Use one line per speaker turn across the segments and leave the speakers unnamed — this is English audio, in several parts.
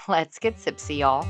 Let's get tipsy, y'all.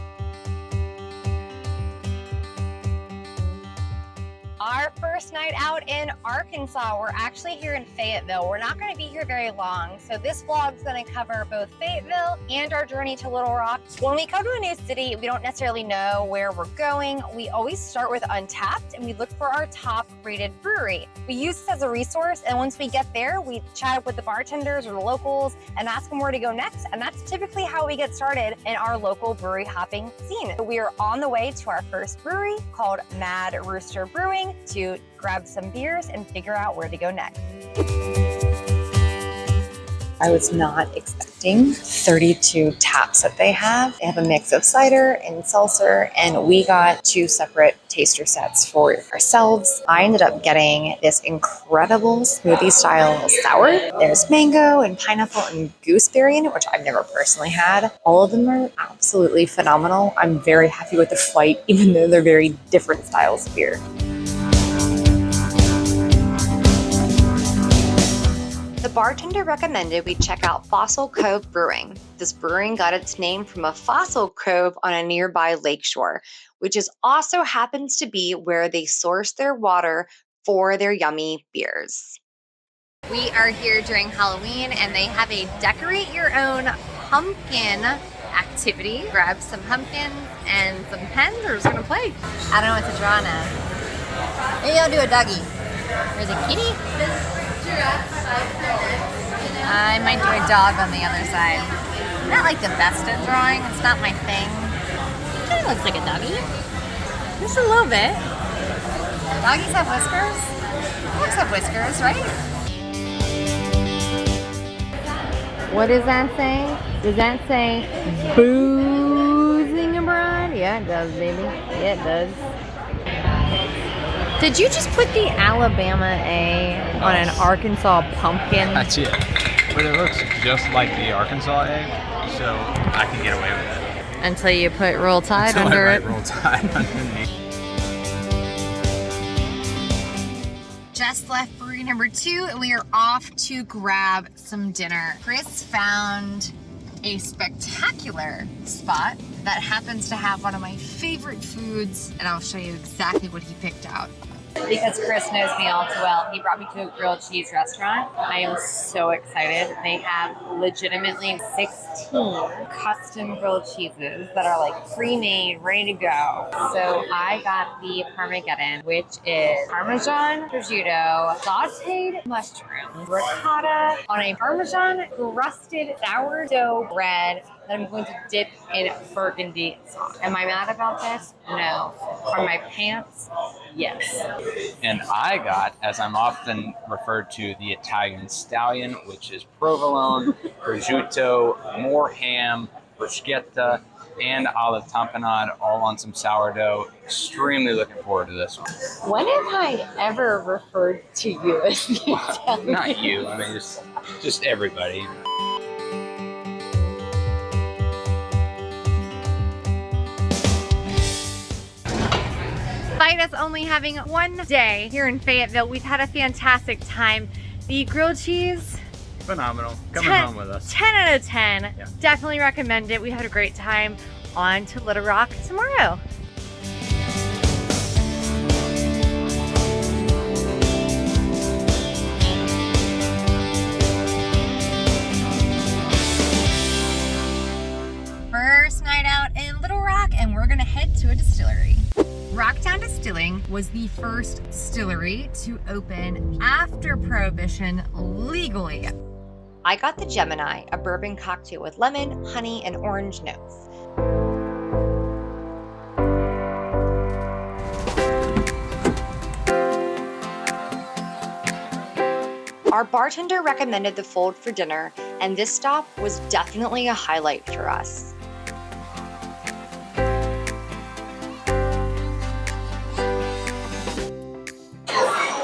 Our first night out in Arkansas. We're actually here in Fayetteville. We're not going to be here very long, so this vlog is going to cover both Fayetteville and our journey to Little Rock. When we come to a new city, we don't necessarily know where we're going. We always start with Untapped, and we look for our top-rated brewery. We use this as a resource, and once we get there, we chat up with the bartenders or the locals and ask them where to go next, and that's typically how we get started in our local brewery hopping scene. We are on the way to our first brewery called Mad Rooster Brewing to grab some beers and figure out where to go next. I was not expecting 32 taps that they have. They have a mix of cider and seltzer, and we got 2 separate taster sets for ourselves. I ended up getting this incredible smoothie style sour. There's mango and pineapple and gooseberry in it, which I've never personally had. All of them are absolutely phenomenal. I'm very happy with the flight, even though they're very different styles of beer. The bartender recommended we check out Fossil Cove Brewing. This brewing got its name from a fossil cove on a nearby lakeshore, which also happens to be where they source their water for their yummy beers. We are here during Halloween, and they have a decorate your own pumpkin activity. Grab some pumpkins and some pens. We're just gonna play. I don't know what to draw now. Maybe I'll do a Dougie. There's a kitty. I might do a dog on the other side. Not like the best at drawing. It's not my thing. It kind of looks like a doggy. Just a little bit. Doggies have whiskers? Dogs have whiskers, right? What does that say? Does that say boozing abroad? Yeah, it does, baby. Yeah, it does. Did you just put the Alabama A on an Arkansas pumpkin?
That's it. But it looks just like the Arkansas egg, so I can get away with it.
Until you put Roll Tide under it.
Roll Tide underneath.
Just left brewery number 2, and we are off to grab some dinner. Chris found a spectacular spot that happens to have one of my favorite foods, and I'll show you exactly what he picked out. Because Chris knows me all too well, he brought me to a grilled cheese restaurant. I am so excited. They have legitimately 16 custom grilled cheeses that are like pre-made, ready to go. So I got the Parmesan, which is Parmesan prosciutto, sauteed mushrooms, ricotta on a Parmesan crusted sourdough bread that I'm going to dip in burgundy sauce. Am I mad about this? No. Are my pants? Yes.
And I got, as I'm often referred to, the Italian stallion, which is provolone, prosciutto, more ham, bruschetta, and olive tamponade, all on some sourdough. Extremely looking forward to this one.
When have I ever referred to you as the Italian?
Not you, I mean just everybody.
Despite us only having one day here in Fayetteville, we've had a fantastic time. The grilled cheese,
Phenomenal. Coming home with us.
10 out of 10.
Yeah.
Definitely recommend it. We had a great time. On to Little Rock tomorrow. First night out in Little Rock, and we're gonna head to a distillery. Rocktown Distilling was the first distillery to open after Prohibition legally. I got the Gemini, a bourbon cocktail with lemon, honey, and orange notes. Our bartender recommended the Fold for dinner, and this stop was definitely a highlight for us.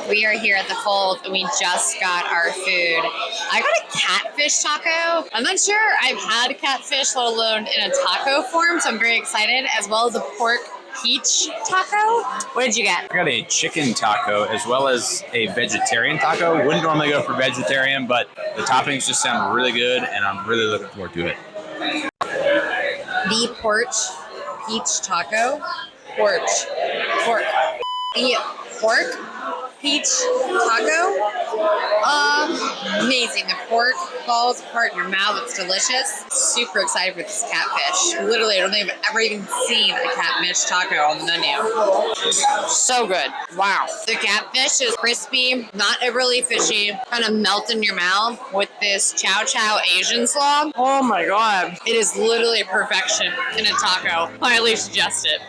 We are here at the Fold, and we just got our food. I got a catfish taco. I'm not sure I've had catfish, let alone in a taco form, so I'm very excited, as well as a pork peach taco. What did you get?
I got a chicken taco as well as a vegetarian taco. Wouldn't normally go for vegetarian, but the toppings just sound really good, and I'm really looking forward to it.
the porch peach taco. Pork. The pork peach taco. Amazing. The pork falls apart in your mouth. It's delicious. Super excited for this catfish. Literally, I don't think I've ever even seen a catfish taco on the menu. So good. Wow. The catfish is crispy, not overly fishy, kind of melt in your mouth with this chow chow Asian slaw. Oh my God. It is literally perfection in a taco. Highly suggest it.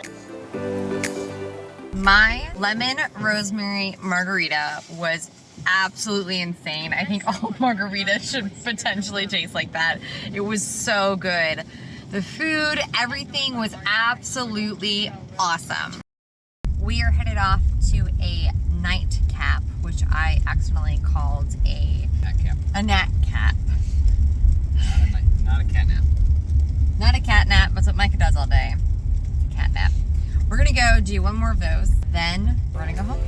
My lemon rosemary margarita was absolutely insane. I think all margaritas should potentially taste like that. It was so good. The food, everything was absolutely awesome. We are headed off to a nightcap, which I accidentally called a nat cap.
Not a catnap.
Not a catnap. That's what Micah does all day. It's a catnap. We're gonna go do one more of those, then we're gonna go home.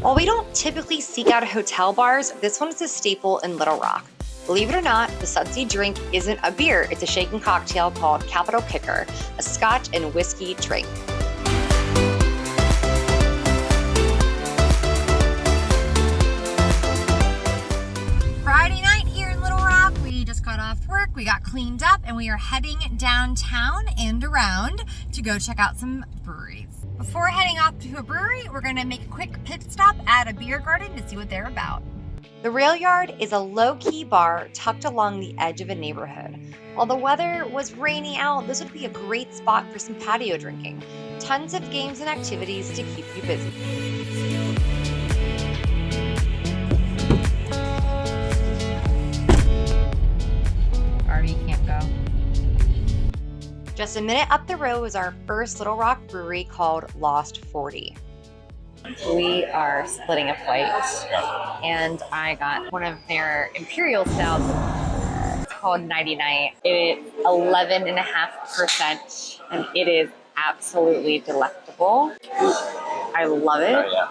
While we don't typically seek out hotel bars, this one is a staple in Little Rock. Believe it or not, the Sudsy drink isn't a beer, it's a shaken cocktail called Capital Kicker, a scotch and whiskey drink.
Friday night here in Little Rock, we just got off work, we got cleaned up, and we are heading downtown and around to go check out some breweries. Before heading off to a brewery, we're gonna make a quick pit stop at a beer garden to see what they're about.
The Rail Yard is a low-key bar tucked along the edge of a neighborhood. While the weather was rainy out, this would be a great spot for some patio drinking. Tons of games and activities to keep you busy.
Already can't go.
Just a minute up the road is our first Little Rock brewery called Lost 40.
We are splitting a flight, and I got one of their imperial stouts. It's called Nighty Night. It is 11.5%, and it is absolutely delectable. I love it.
Oh, yeah.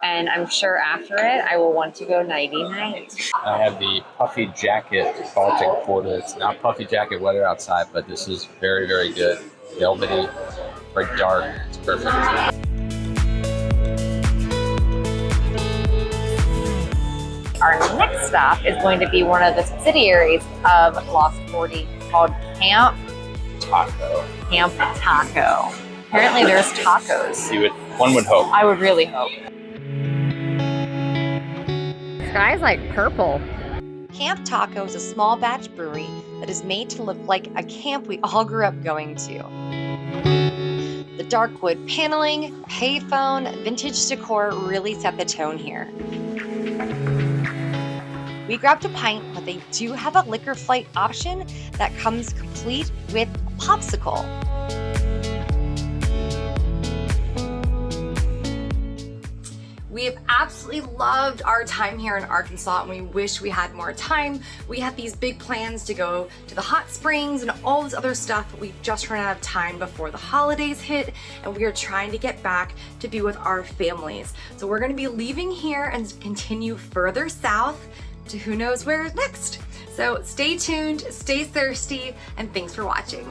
And I'm sure after it, I will want to go nighty night.
I have the Puffy Jacket Baltic Porter. It's not Puffy Jacket weather outside, but this is very, very good. Velvety, very dark. It's perfect.
Our next stop is going to be one of the subsidiaries of Lost 40 called Camp
Taco.
Taco. Apparently there's tacos.
One would hope.
I would really hope. Sky's like purple.
Camp Taco is a small batch brewery that is made to look like a camp we all grew up going to. The dark wood paneling, payphone, vintage decor really set the tone here. We grabbed a pint, but they do have a liquor flight option that comes complete with a popsicle. We have absolutely loved our time here in Arkansas, and we wish we had more time. We had these big plans to go to the hot springs and all this other stuff, but we've just run out of time before the holidays hit, and we are trying to get back to be with our families. So we're gonna be leaving here and continue further south to who knows where next. So stay tuned, stay thirsty, and thanks for watching.